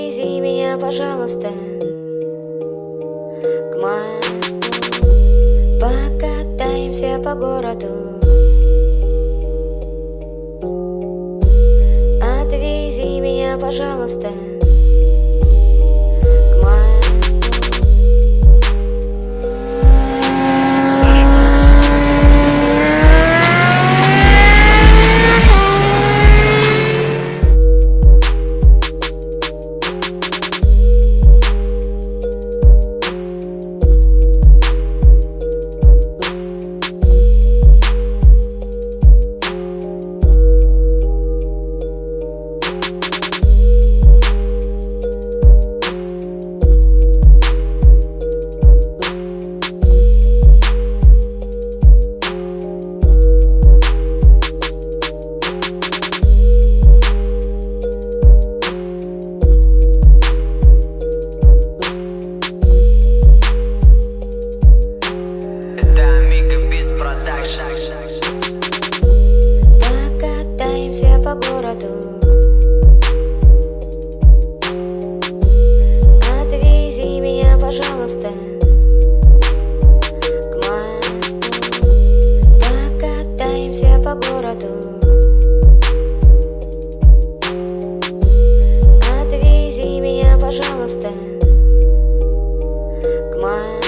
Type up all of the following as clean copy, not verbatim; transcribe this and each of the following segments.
Отвези меня, пожалуйста, к мосту. Покатаемся по городу. Отвези меня, пожалуйста, к мосту. Покатаемся по городу. Отвези меня, пожалуйста, к мосту. Покатаемся по городу. Отвези меня, пожалуйста, к мосту.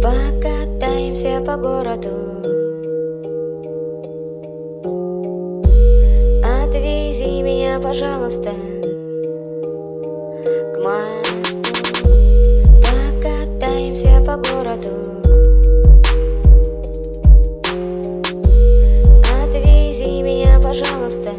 Покатаемся по городу. Отвези меня, пожалуйста, к мосту. Покатаемся по городу. Отвези меня, пожалуйста.